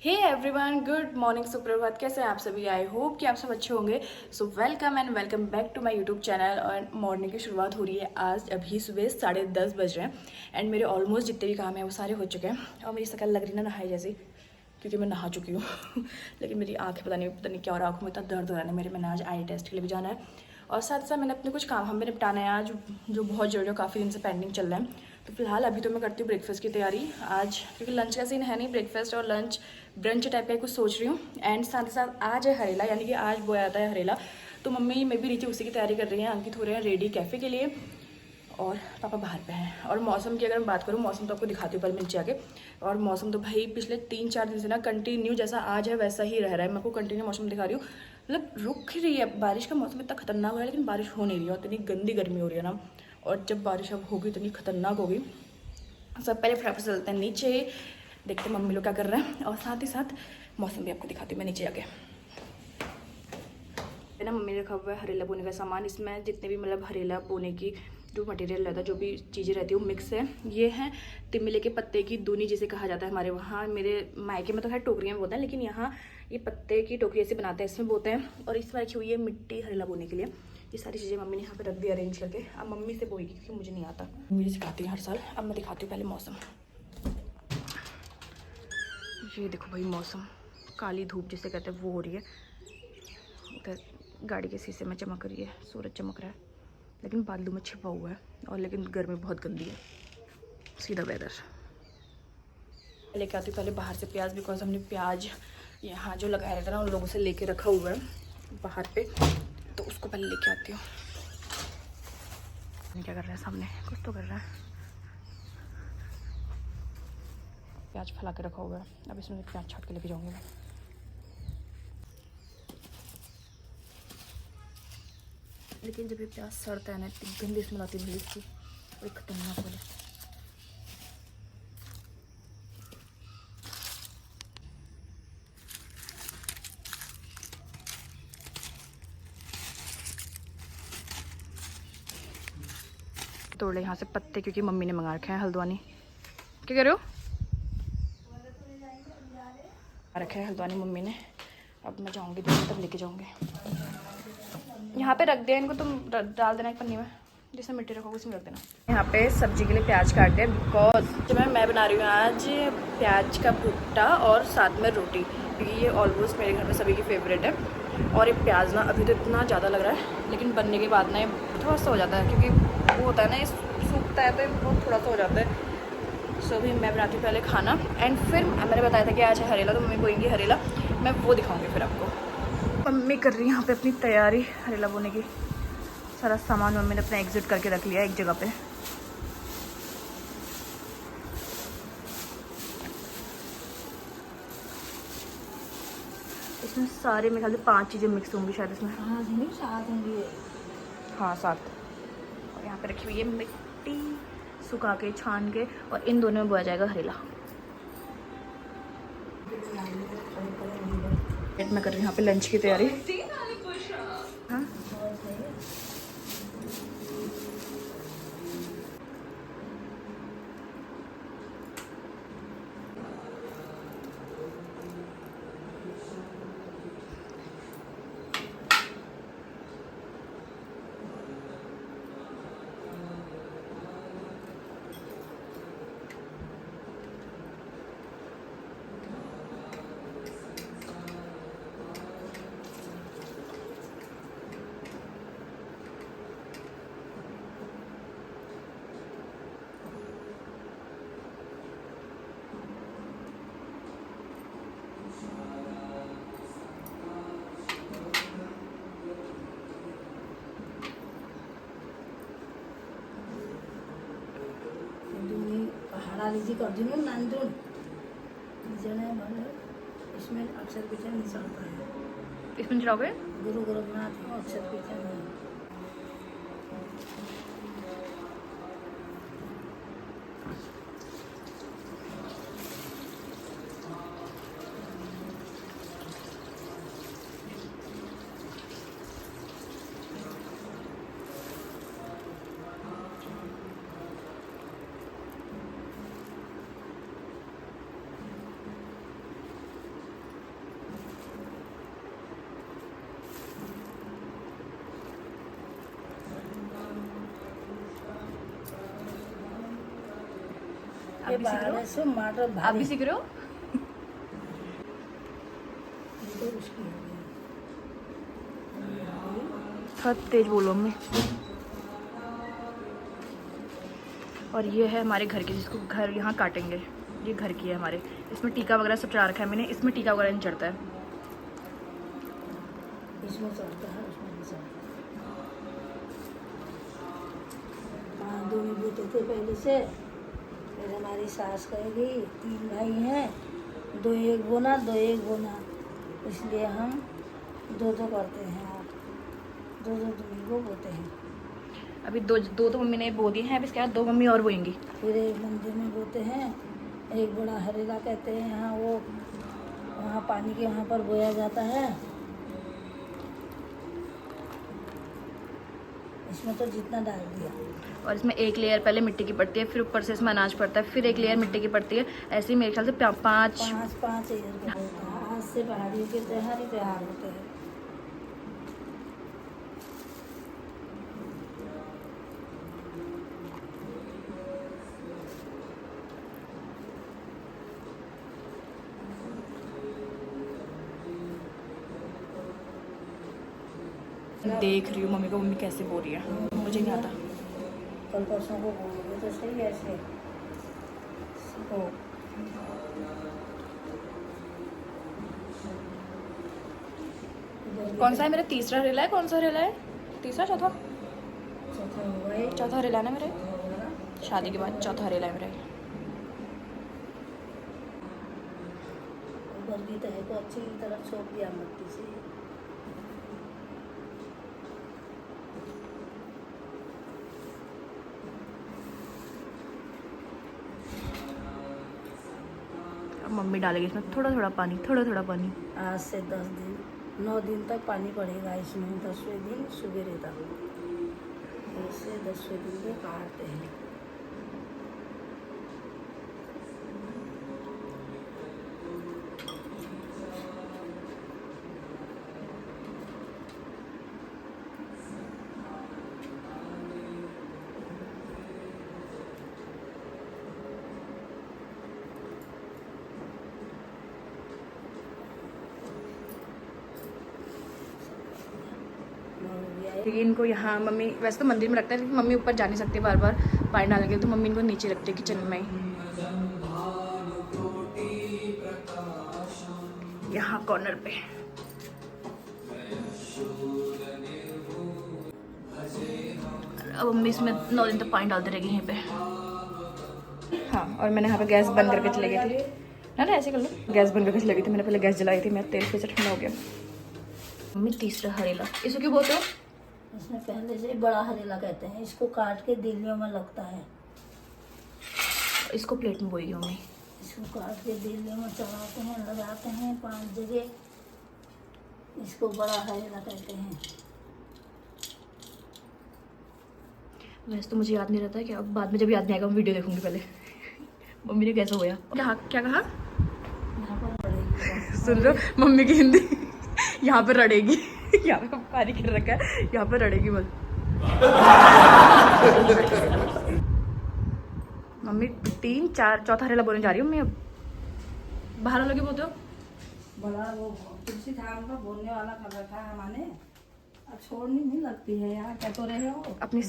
Hey everyone, good morning, सुप्रभात। कैसे हैं आप सभी? आई होप कि आप सब अच्छे होंगे। So welcome and welcome back to my YouTube channel. और मॉर्निंग की शुरुआत हो रही है आज अभी सुबह 10:30 बज रहे हैं एंड मेरे ऑलमोस्ट जितने भी काम हैं वो सारे हो चुके हैं। और मेरी शक्ल लग रही ना नहाई जैसी, क्योंकि मैं नहा चुकी हूँ लेकिन मेरी आँखें पता नहीं क्या हो रहा है, आँखों में इतना दर्द हो रहा है मेरे। मैंने आज आई टेस्ट के लिए भी जाना है और साथ साथ मैंने अपने कुछ काम हमें निपटाना है आज, जो बहुत जरूरी है, काफ़ी दिन से पेंडिंग चल रहा है। तो फिलहाल अभी तो मैं करती हूँ ब्रेकफास्ट की तैयारी आज, क्योंकि लंच का सीन है नहीं। ब्रेकफास्ट और लंच ब्रंच टाइप का कुछ सोच रही हूँ। एंड साथ ही साथ आज है हरेला, यानी कि आज बोया जाता है हरेला। तो मम्मी मैं भी नीचे उसी की तैयारी कर रही हैं। अंकित हो रहे हैं रेडी कैफ़े के लिए और पापा बाहर पे हैं। और मौसम की अगर मैं बात करूँ, मौसम तो आपको दिखाती हूँ पर नीचे आके। और मौसम तो भाई पिछले 3-4 दिन से ना कंटिन्यू जैसा आज है वैसा ही रह रहा है। मैं आपको कंटिन्यू मौसम दिखा रही हूँ, मतलब रुक ही रही है। बारिश का मौसम इतना खतरनाक हो रहा है लेकिन बारिश हो नहीं रही है और इतनी गंदी गर्मी हो रही है ना। और जब बारिश अब होगी इतनी खतरनाक होगी। सब पहले फटाफट से चलते हैं नीचे, देखते हैं मम्मी लोग क्या कर रहे हैं और साथ ही साथ मौसम भी आपको दिखाती हूँ मैं नीचे जाके। है ना, मम्मी ने रखा हुआ है हरेला बोने का सामान। इसमें जितने भी मतलब हरेला बोने की जो मटेरियल रहता है, जो भी चीज़ें रहती है वो मिक्स है। ये है तिमिले के पत्ते की दूनी जिसे कहा जाता है हमारे वहाँ। मेरे मायके में तो खैर टोकरियाँ में बोते हैं, लेकिन यहाँ ये पत्ते की टोकरी ऐसे बनाते हैं, इसमें बोते हैं। और इसमें रखी हुई है मिट्टी हरेला बोने के लिए। ये सारी चीज़ें मम्मी ने यहाँ पे रख दी अरेंज करके। अब मम्मी से बोएगी क्योंकि मुझे नहीं आता, मुझे सिखाती है हर साल। अब मैं दिखाती हूँ पहले मौसम। ये देखो भाई मौसम, काली धूप जिसे कहते हैं वो हो रही है। उधर गाड़ी के शीशे में चमक रही है, सूरज चमक रहा है लेकिन बादलों में छिपा हुआ है। और लेकिन गर्मी बहुत गंदी है, सीधा वेदर। लेके आती हूँ पहले बाहर से प्याज, बिकॉज हमने प्याज यहाँ जो लगाया रहता है ना उन लोगों से लेके रखा हुआ है बाहर पे, तो उसको पहले लेके आती हूँ। क्या कर रहा है सामने, कुछ तो कर रहा है। प्याज फैला के रखा हुआ है, अब इसमें प्याज छाट के लेके जाऊँगी मैं। लेकिन जब ये प्याज सड़ता है ना, इतनी गंदी स्मेल आती है इसकी, बड़ी खतरनाक वाली। तोड़ ले यहाँ से पत्ते, क्योंकि मम्मी ने मंगा रखे हैं हल्द्वानी। क्या कह रहे हो? रखे हैं हल्द्वानी मम्मी ने। अब मैं जाऊँगी तो तब लेके जाऊँगी। यहाँ पे रख दिया इनको, तुम डाल देना एक पन्नी में, जिसमें मिट्टी रखोगे उसमें रख देना। यहाँ पे सब्जी के लिए प्याज काट दिया, बिकॉज मैं बना रही हूँ आज प्याज का भुट्टा और साथ में रोटी, क्योंकि ये ऑलमोस्ट मेरे घर में सभी की फेवरेट है। और ये प्याज ना अभी तो इतना ज़्यादा लग रहा है, लेकिन बनने के बाद ना ये थोड़ा सा हो जाता है, क्योंकि वो होता है ना, ये सूखता है तो वो थोड़ा सा हो जाता है। सो अभी मैं बनाती हूँ पहले खाना एंड फिर मैंने बताया था कि आज है हरेला, तो मम्मी बोएंगी हरेला, मैं वो दिखाऊँगी फिर आपको। मम्मी कर रही है यहाँ पे अपनी तैयारी हरेला बोने की। सारा सामान मम्मी ने अपना एग्जिट करके रख लिया एक जगह पे। इसमें सारे मेरे ख्याल से 5 चीज़ें मिक्स होंगी शायद इसमें। हाँ नहीं, साथ होंगी। हाँ 7। और यहाँ पे रखी हुई है मिट्टी, सुखा के छान के, और इन दोनों में बोया जाएगा हरेला। मैं कर रही हूँ यहाँ पे लंच की तैयारी। हाँ हाडालिजी गरिदिनु नान्दुन जने भने इसमें अक्षर विचार नहीं चलता है। इसमें चलाओगे? गुरु गोरखनाथ को अक्षर विचार नहीं। आप भी सीख रहे हो? से मटर आप भारी भी सीख रहे हो? ये तो उसकी हो गई। थोड़ा तेज बोलो मम्मी। और ये है हमारे घर की, जिसको घर यहाँ काटेंगे। ये घर की है हमारे। इसमें टीका वगैरह सब चढ़ा रखा है मैंने। इसमें टीका वगैरह नहीं चढ़ता है। इसमें चढ़ता है, उसमें नहीं चढ़ता। हाँ, दो में बोते थे पहले से। फिर हमारी सास कहेगी 3 भाई हैं, 2 एक बोना 2 एक बोना, इसलिए हम 2 करते हैं। आप 2 को बोते हैं। अभी दो दो तो मम्मी ने बो दिए हैं, अभी इसके बाद 2 मम्मी और बोएंगी। फिर एक मंदिर में बोते हैं, एक बड़ा हरेला कहते हैं यहाँ, वो वहाँ पानी के वहाँ पर बोया जाता है। इसमें तो जितना डाल दिया। और इसमें एक लेयर पहले मिट्टी की पड़ती है, फिर ऊपर से इसमें अनाज पड़ता है, फिर एक लेयर मिट्टी की पड़ती है। ऐसे ही मेरे ख्याल से 5 पाँच ईयर का होता है। आज से पहाड़ियों के त्योहार ही त्योहार होते हैं। देख रही हूँ मम्मी को, मम्मी कैसे बो रही है, मुझे नहीं आता। कल परसों को बोलोगे तो सही ऐसे ओ कौन सा है मेरा? तीसरा रेला है। कौन सा रेला है? तीसरा चौथा? चौथा हुआ है। चौथा रेला है ना मेरे। शादी के बाद चौथा रेला है मेरा। ऊपर की तह को अच्छी तरह छोड़ दिया मिट्टी से। अब मम्मी डालेगी इसमें थोड़ा थोड़ा पानी, थोड़ा थोड़ा पानी। आज से 10 दिन 9 दिन तक पानी पड़ेगा इसमें। 10वें दिन सवेरे तक, ऐसे 10वें दिन को काटते हैं। क्योंकि इनको यहाँ मम्मी वैसे तो मंदिर में रखता है, लेकिन मम्मी ऊपर जा नहीं सकती बार बार पानी डालने के लिए, तो मम्मी इनको नीचे रखती है किचन में ही, यहाँ कॉर्नर पे। अब मम्मी इसमें 9 दिन तक पानी डालते रहेगी यहीं पे। हाँ, और मैंने यहाँ पे गैस बंद करके चली गई थी ना ऐसे कर लो। गैस बंद करके चली गई थी मैंने, पहले गैस जलाई थी, मेरा तेल फिर से ठंडा हो गया। मम्मी तीसरा हरेला, इसको क्यों बोलते हो? इसमें पहले से बड़ा हरेला कहते हैं। इसको काट के दिलियों में लगता है। इसको प्लेट में बोएगी मम्मी। इसको काट के दिलियों में चढ़ाते हैं, लगाते हैं 5 जगह। इसको बड़ा हरेला कहते हैं। वैसे तो मुझे याद नहीं रहता है, क्या बाद में जब याद नहीं आएगा मैं वीडियो देखूंगी पहले। मम्मी ने कैसा होया क्या कहा? यहाँ पर पड़ेगी। सुन रहे हो मम्मी की हिंदी? यहाँ पर रड़ेगी। यहाँ पे पानी गिर रखा है, यहाँ पर रड़ेगी बस। मम्मी 3 4 चौथा हरेला बोलने जा रही हूँ मैं अब। बाहर वालों के बोलते हो? बड़ा वो तुलसी धाम का बोलने वाला कर रखा है हमारे। अब छोड़नी नहीं लगती है यार। क्या तो रहे हो? अपनी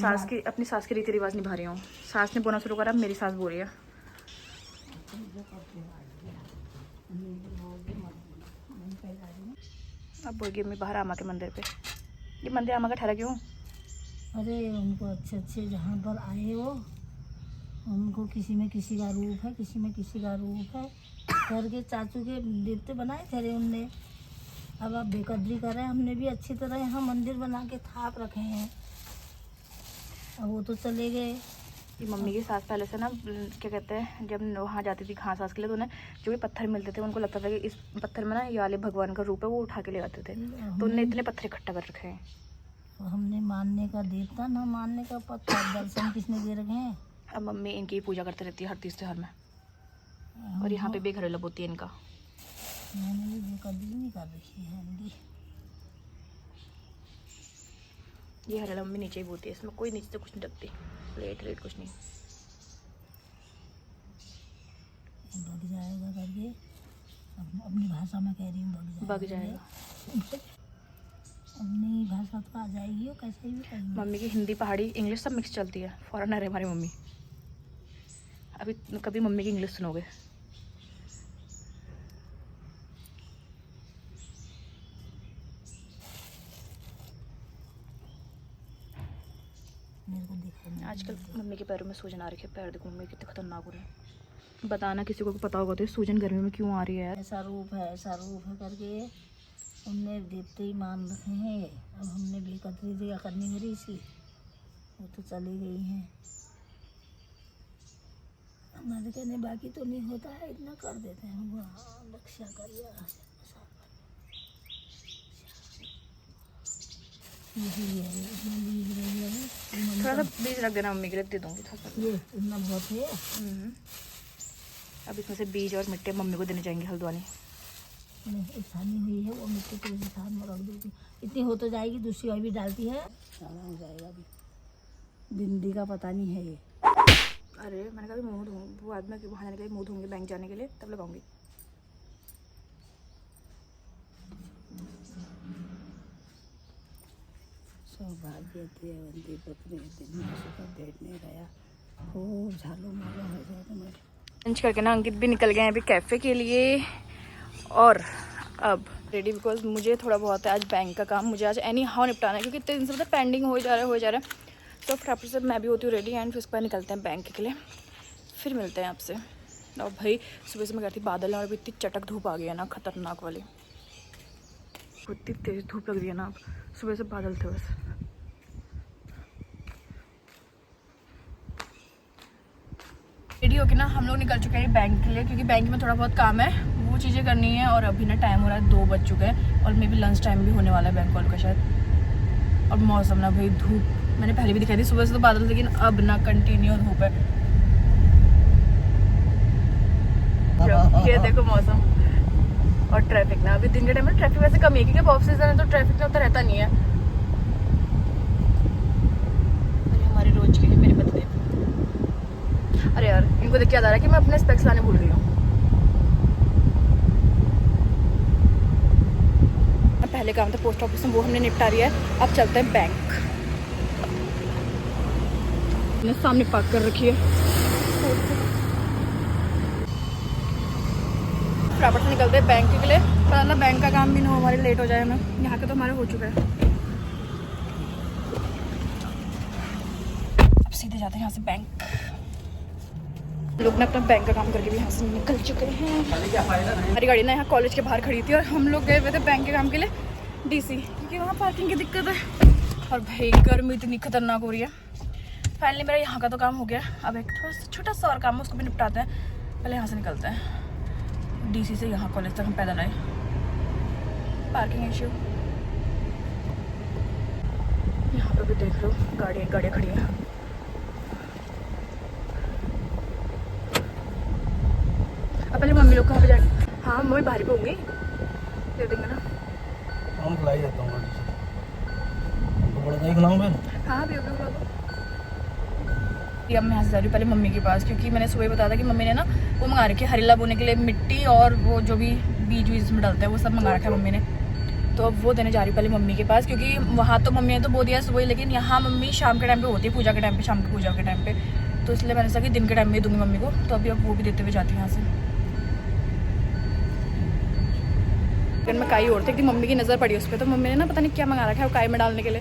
सास के रीति रिवाज निभा रही हूँ। सास ने बोना शुरू करा, अब मेरी सास बो रही है। अब बोलेगी मम्मी बाहर आमा के मंदिर पे। ये मंदिर आमा का ठहरा क्यों? अरे उनको अच्छे जहाँ पर आए वो, उनको किसी में किसी का रूप है, किसी में किसी का रूप है। घर के चाचू के देवते बनाए थे रे उनने। अब आप बेकदरी कर रहे हैं। हमने भी अच्छी तरह यहाँ मंदिर बना के थाप रखे हैं। अब वो तो चले गए। ये मम्मी की सास पहले से ना क्या कहते हैं, जब वहाँ जाती थी घास वास के लिए, तो उन्हें जो भी पत्थर मिलते थे उनको लगता था कि इस पत्थर में ना ये वाले भगवान का रूप है, वो उठा के ले आते थे। तो उन्होंने इतने पत्थर इकट्ठा कर रखे हैं। हमने मानने का देवता ना मानने का पत्थर, दर्शन किसने दे रखे हैं। अब मम्मी इनकी पूजा करते रहती है हर तीज त्योहार में। और यहाँ पे भी घरेलू होती है इनका। मैंने भी बेकदरी नहीं कर रखी है इनकी। ये हरेला मम्मी नीचे ही बोलती है, इसमें कोई नीचे से कुछ नहीं रखती, प्लेट कुछ नहीं। भग जाएगा करके, अपनी भाषा में कह रही हूँ, भग जाएगा। अपनी भाषा तो आ जाएगी, वो कैसे भी कहेंगे। मम्मी की हिंदी, पहाड़ी, इंग्लिश सब मिक्स चलती है, फॉरेनर है हमारी मम्मी। अभी कभी मम्मी की इंग्लिश सुनोगे। मेरे को दिखा नहीं। आजकल मम्मी के पैरों में सूजन आ रही है, पैर देखो मम्मी कितने खतरनाक हो रहे हैं। बताना किसी को पता होगा तो ये सूजन गर्मी में क्यों आ रही है यार। ऐसा रूप है, ऐसा रूप है करके उनने देवते ही मान रखे हैं। अब हमने बेकदरी दिया करनी मेरी इसकी, वो तो चली गई हैं। हमारे कहने बाकी तो नहीं होता है, इतना कर देते हैं। हाँ, रक्षा करिए। यही है, इसमें बीज रही है। थोड़ा सा बीज रख देना, मम्मी के लिए दे दूँगी थोड़ा सा। ये इतना बहुत है। अब इसमें से बीज और मिट्टी मम्मी को देने जाएंगे हल्द्वानी। नहीं, छानी हुई है वो मिट्टी को भी छान में रख देती। इतनी हो तो जाएगी, दूसरी और भी डालती है, ज़्यादा हो जाएगा। अभी बिंदी का पता नहीं है ये। अरे मैंने कहा मुँह धोऊँ, वो आदमी वहाँ जाने के लिए मुँह धोऊंगी, बैंक जाने के लिए, तब लगाऊंगी। सौभाग्य देवंती पत्नी दिन में सुबह बैठने गया, खूब झालो मालो हो जाए तो मेरे। लंच करके ना अंकित भी निकल गए हैं अभी कैफ़े के लिए, और अब रेडी, बिकॉज मुझे थोड़ा बहुत है आज बैंक का काम, मुझे आज एनी हाउ निपटाना है, क्योंकि इतने दिन से मतलब पेंडिंग हो जा रहा है। तो फटाफट से मैं भी होती हूँ रेडी, एंड फिर उसके बाद निकलते हैं बैंक के लिए, फिर मिलते हैं आपसे। और भाई सुबह से मैं कहती बादल है और अभी इतनी चटक धूप आ गई है ना, खतरनाक वाली, इतनी तेज़ धूप लग रही है ना। अब सुबह से बादल थे बस। रेडी होके ना हम लोग निकल चुके हैं बैंक के लिए, क्योंकि बैंक में थोड़ा बहुत काम है, वो चीज़ें करनी है। और अभी ना टाइम हो रहा है 2 बज चुके हैं, और मे भी लंच टाइम भी होने वाला है बैंक वालों का शायद। और मौसम ना भाई, धूप मैंने पहले भी दिखाई थी, सुबह से तो बादल, लेकिन अब ना कंटिन्यू धूप है। ये देखो मौसम और ट्रैफिक ना, अभी दिन के टाइम में ट्रैफिक वैसे कम है, क्योंकि ऑफ सीजन है तो ट्रैफिक तो रहता नहीं है। हमारी रोज की है मेरे बदले। अरे यार, इनको देख के याद आ रहा है कि मैं अपने स्पेक्स लाने भूल गई हूँ। पहले काम था पोस्ट ऑफिस में, वो हमने निपटा लिया है। अब चलते हैं बैंक। मैंने सामने पार्क कर रखी है, फटाफट से निकलते हैं बैंक के लिए, पर बैंक का काम भी ना हो हमारे, लेट हो जाए हमें। यहाँ का तो हमारा हो चुका है। अब सीधे जाते हैं यहाँ से बैंक। लोग ना अपना बैंक का काम करके भी यहाँ से निकल चुके हैं। हमारी गाड़ी ना यहाँ कॉलेज के बाहर खड़ी थी, और हम लोग गए हुए थे बैंक के काम के लिए डीसी, क्योंकि वहाँ पार्किंग की दिक्कत है। और भाई गर्मी इतनी खतरनाक हो रही है। फाइनली मेरा यहाँ का तो काम हो गया, अब एक थोड़ा सा छोटा सा और काम है, उसको भी निपटाते हैं। पहले यहाँ से निकलते हैं, डीसी से यहाँ कॉलेज तक हम पैदल आए। पार्किंग इश्यू, यहाँ पे भी देख लो गाड़ियाँ खड़ी हैं। अब पहले मम्मी लोग कहाँ पे जाए। हाँ मम्मी बाहर पे होंगी, दे देंगे ना। हम खिलाई देता हूँ तो बड़ा दही खिलाऊँ फिर। हाँ भी होगा। अब मैं यहाँ से जा रही हूँ पहले मम्मी के पास, क्योंकि मैंने सुबह बताया था कि मम्मी ने ना वो मंगा रखी है हरीला बोने के लिए मिट्टी, और वो जो भी बीज वीज में डालते हैं वो सब मंगा रखा है मम्मी ने। तो अब वो देने जा रही हूँ पहले मम्मी के पास, क्योंकि वहाँ तो मम्मी ने तो बो दिया सुबह, लेकिन यहाँ मम्मी शाम के टाइम पे होती है, पूजा के टाइम पे, शाम की पूजा के टाइम पे। तो इसलिए मैंने सोचा कि दिन के टाइम में दूंगी मम्मी को। तो अभी अब वो भी देते हुए जाती हूँ यहाँ से। फिर मैं काई और थी, मम्मी की नज़र पड़ी उस पर, तो मम्मी ने ना पता नहीं क्या मंगा रखा है वो काई में डालने के लिए।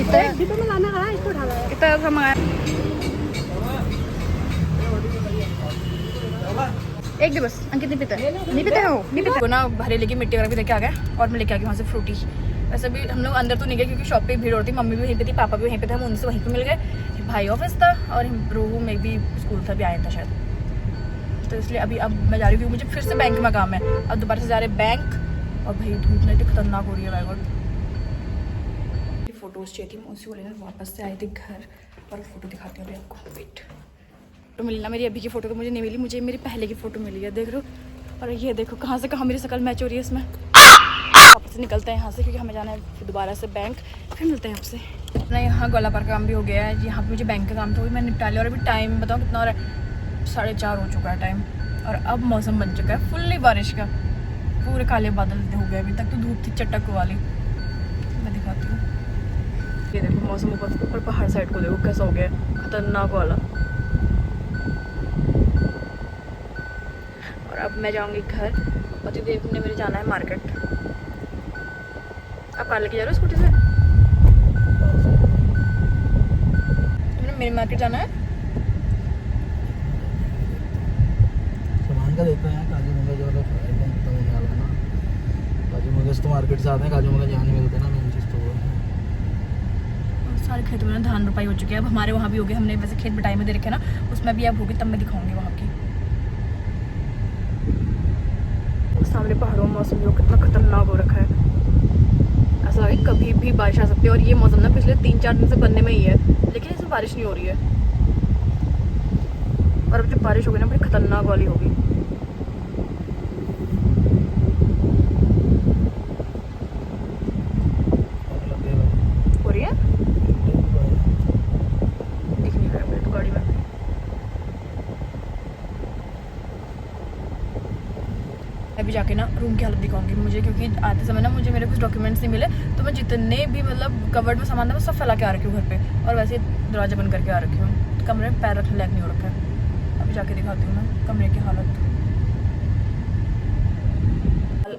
कितना मंगाया? एक दे बस। अंकित नहीं पीता है ना, भरे लेके मिट्टी वगैरह भी लेके आ गया, और मैं लेके आ गई वहाँ से फ्रूटी। वैसे भी हम लोग अंदर तो नहीं गए, क्योंकि शॉप पे भीड़ होती, मम्मी भी वहीं पे थी, पापा भी वहीं पे थे, हम उनसे वहीं पे मिल गए। भाई ऑफिस था और रोहू में भी स्कूल था, भी आया था शायद, तो इसलिए अभी अब मैं जा रही हूँ, मुझे फिर से बैंक में काम है। अब दोबारा से जा रहे बैंक, और भाई धूप नहीं इतनी खतरनाक हो रही है। भाई फ़ोटोज़ चाहिए थी, मैं उसी को लेकर वापस से आई थी घर, और फ़ोटो दिखाती हूँ अभी आपको। वेट, तो मिली ना मेरी अभी की फ़ोटो तो मुझे नहीं मिली, मुझे मेरी पहले की फ़ोटो मिली है, देख लो। और ये देखो कहाँ से कहाँ मेरी शक्ल मैच हो रही है इसमें। वापस से निकलते हैं यहाँ से, क्योंकि हमें जाना है दोबारा से बैंक। फिर मिलते हैं आपसे। अपना यहाँ गोला पर काम भी हो गया है। यहाँ पे मुझे बैंक का काम था, वो भी मैंने निपटा लिया। और अभी टाइम बताओ कितना हो रहा है, 4:30 हो चुका है टाइम। और अब मौसम बन चुका है फुल्ली बारिश का, पूरे काले बादल हो गए। अभी तक तो धूप थी चटक वाली। मैं दिखाती हूँ, ये देखो मौसम ऊपर पहाड़ साइड को देखो कैसा हो गया है, खतरनाक वाला। और अब मैं जाऊँगी घर। पति देव ने मेरे जाना है मार्केट। आप कार लेके जा रहे हो स्कूटी से? मेरे मार्केट जाना है। सामान का देखते हैं। काजू मगज वाला एकदम तंग निकाल ना। काजू मगज तो मार्केट से आते हैं, काजू मगज यहाँ नहीं मिलते ना, मेन चीज़ तो वो है। सारे खेतों में ना धान रोपाई हो चुकी है। अब हमारे वहाँ भी हो गए, हमने वैसे खेत बिटाई में दे रखे ना, उसमें भी अब होगी, तब मैं दिखाऊंगी वहाँ की। सामने पहाड़ों में मौसम जो कितना खतरनाक हो रखा है, ऐसा लगे कभी भी बारिश आ सकती है। और ये मौसम ना पिछले 3-4 दिन से बनने में ही है, लेकिन इसमें बारिश नहीं हो रही है। और अब जब बारिश होगी ना बड़ी खतरनाक वाली होगी। हो रही है, दिख नहीं रहा है मेरे तो गाड़ी में। अभी जाके ना रूम की हालत दिखाऊंगी मुझे, क्योंकि आते समय ना मुझे मेरे कुछ डॉक्यूमेंट्स नहीं मिले, तो मैं जितने भी मतलब कवर्ड में सामान था मैं सब फैला के आ रखी हूँ घर पे। और वैसे दरवाजा बंद करके आ रखी हूँ, कमरे में पैर रखने लायक नहीं हो रखा है। अभी जाके दिखाती हूँ ना कमरे की हालत।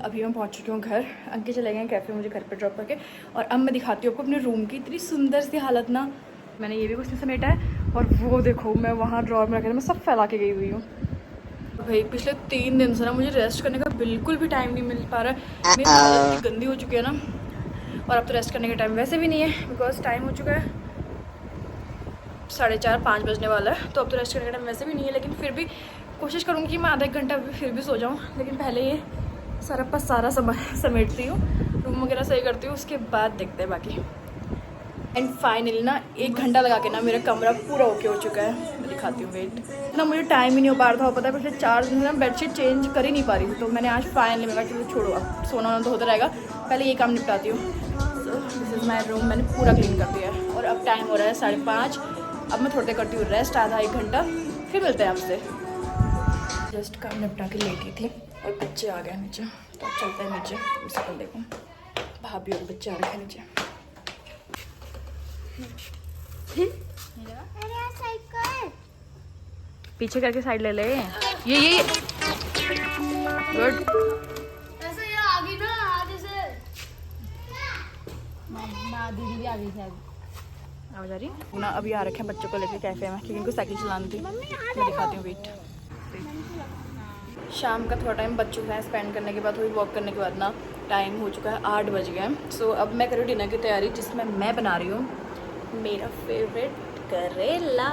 अभी मैं पहुँच चुकी हूँ घर। अंकित चले गए कैफ़े मुझे घर पे ड्रॉप करके। और अब मैं दिखाती हूँ आपको अपने रूम की इतनी सुंदर सी हालत ना। मैंने ये भी कुछ नहीं समेटा है, और वो देखो मैं वहाँ ड्रॉर में रखे थे, मैं सब फैला के गई हुई हूँ। भाई पिछले 3 दिन से ना मुझे रेस्ट करने का बिल्कुल भी टाइम नहीं मिल पा रहा है। मेरी हालत इतनी गंदी हो चुकी है ना। और अब तो रेस्ट करने का टाइम वैसे भी नहीं है, बिकॉज टाइम हो चुका है 4:30-5 बजने वाला है। तो अब तो रेस्ट करने का टाइम वैसे भी नहीं है, लेकिन फिर भी कोशिश करूँगी कि मैं आधा 1 घंटा फिर भी सो जाऊँ। लेकिन पहले ये सारा समेटती हूँ, रूम वगैरह सही करती हूँ, उसके बाद देखते हैं बाकी। एंड फाइनली ना 1 घंटा लगा के ना मेरा कमरा पूरा ओके हो चुका है। मैं दिखाती हूँ, वेट ना, मुझे टाइम ही नहीं हो पा रहा था। पता है पिछले 4 दिन से ना बेडशीट चेंज कर ही नहीं पा रही थी। तो मैंने आज फाइनली मैं कहा चलो छोड़ो, अब सोना वोना तो होता रहेगा, पहले ये काम निपटाती हूँ। So this is my room, मैंने पूरा क्लीन कर दिया है। और अब टाइम हो रहा है 5:30। अब मैं थोड़ी देर करती हूँ रेस्ट, आधा 1 घंटा, फिर मिलते हैं आपसे। जस्ट काम निपटा के लेटी थी और बच्चे आ गए नीचे, तो अब चलते हैं नीचे। सकल देखो, भाभी और बच्चे आ रखे हैं नीचे। पीछे करके साइड ले ले, ये गुड। ऐसे ये आ गई ना आगे से। माँ दीदी भी आ गई शायद। आवाज आ रही ना। अभी आ रखे हैं बच्चों को लेकर कैफे में, क्योंकि इनको साइकिल चलानी थी। मैं दिखाती हूँ, वेट। शाम का थोड़ा टाइम बच्चों के साथ स्पेंड करने के बाद, थोड़ी वॉक करने के बाद ना टाइम हो चुका है 8 बज गए। सो अब मैं करूँ डिनर की तैयारी, जिसमें मैं बना रही हूँ मेरा फेवरेट करेला।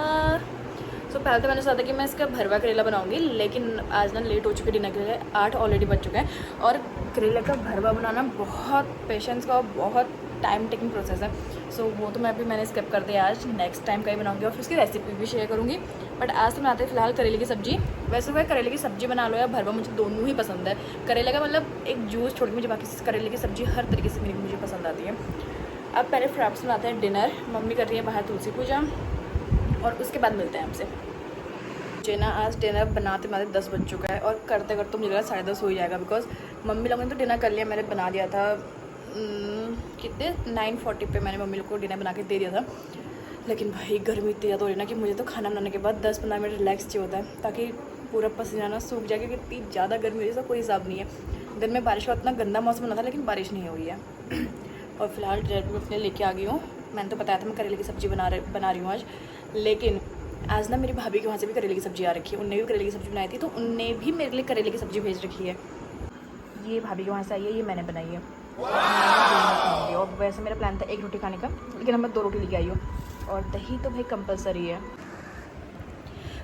सो पहले तो मैंने सोचा था कि मैं इसका भरवा करेला बनाऊंगी, लेकिन आज ना लेट हो चुके डिनर के लिए, 8 ऑलरेडी बज चुके हैं। और करेला का भरवा बनाना बहुत पेशेंस का और बहुत टाइम टेकिंग प्रोसेस है। सो वो तो मैंने स्किप कर दिया आज, नेक्स्ट टाइम कहीं बनाऊंगी और फिर उसकी रेसिपी भी शेयर करूँगी। बट आज तो बनाते हैं फिलहाल करेले की सब्ज़ी। वैसे वह करेले की सब्ज़ी बना लो या भरवा, मुझे दोनों ही पसंद है। करेले का मतलब एक जूस छोड़ के मुझे बाकी करेले की सब्ज़ी हर तरीके से मुझे पसंद आती है। अब पहले फ्राप्स बनाते हैं डिनर। मम्मी कर रही है बाहर तुलसी पूजा, और उसके बाद मिलते हैं आपसे। मुझे ना आज डिनर बनाते 10 बज चुका है, और करते करते मुझे लगा 10:30 हो ही जाएगा, बिकॉज मम्मी लोगों ने तो डिनर कर लिया। मैंने बना दिया था कितने 9:40 पे मैंने मम्मी लोग को डिनर बना के दे दिया था। लेकिन भाई गर्मी इतनी ज़्यादा हो रही है ना कि मुझे तो खाना बनाने के बाद 10-15 मिनट रिलैक्स चाहिए होता है, ताकि पूरा पसीना ना सूख जाए, क्योंकि इतनी ज़्यादा गर्मी हो रही है, इसका कोई हिसाब नहीं है। दिन में बारिश का इतना गंदा मौसम बना था, लेकिन बारिश नहीं हो रही है। और फिलहाल डिनर में अपने लेके आ गई हूँ। मैंने तो बताया था मैं करेले की सब्ज़ी बना रही हूँ आज, लेकिन आज ना मेरी भाभी के वहाँ से भी करेले की सब्ज़ी आ रखी है। उनने भी करेले की सब्ज़ी बनाई थी, तो उनने भी मेरे लिए करेले की सब्ज़ी भेज रखी है। ये भाभी के वहाँ से आई है, ये मैंने बनाई है। और वैसे मेरा प्लान था 1 रोटी खाने का, लेकिन अब मैं 2 रोटी लेके आई हूँ, और दही तो भाई कंपलसरी है।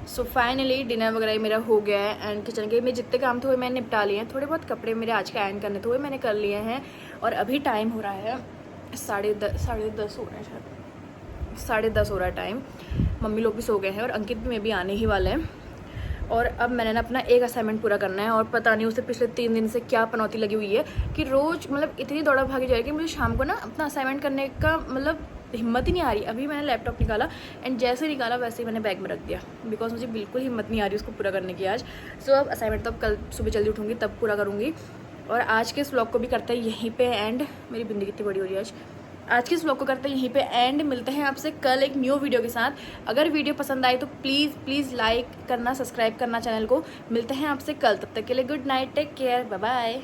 सो फाइनली डिनर वगैरह मेरा हो गया है, एंड किचन के मेरे जितने काम थे वो मैंने निपटा लिए हैं। थोड़े बहुत कपड़े मेरे आज के आयरन करने थे वो मैंने कर लिए हैं। और अभी टाइम हो रहा है 10:30 हो रहा है, शायद 10:30 हो रहा है टाइम। मम्मी लोग भी सो गए हैं, और अंकित भी मैं भी आने ही वाले हैं। और अब मैंने ना अपना एक असाइनमेंट पूरा करना है, और पता नहीं उसे पिछले 3 दिन से क्या पनौती लगी हुई है कि रोज़ मतलब इतनी दौड़ा भागी जाएगी। मुझे शाम को ना अपना असाइनमेंट करने का मतलब हिम्मत ही नहीं आ रही। अभी मैंने लैपटॉप निकाला एंड जैसे निकाला वैसे ही मैंने बैग में रख दिया, बिकॉज मुझे बिल्कुल हिम्मत नहीं आ रही उसको पूरा करने की आज। सो अब असाइनमेंट तो अब कल सुबह जल्दी उठूँगी तब पूरा करूँगी। और आज के इस व्लॉग को भी करते हैं यहीं पे एंड। मेरी बिंदी कितनी बड़ी हो रही है आज के इस व्लॉग को करते हैं यहीं पे एंड। मिलते हैं आपसे कल एक न्यू वीडियो के साथ। अगर वीडियो पसंद आई तो प्लीज़ लाइक करना, सब्सक्राइब करना चैनल को। मिलते हैं आपसे कल, तब तक के लिए good night, take care, bye bye.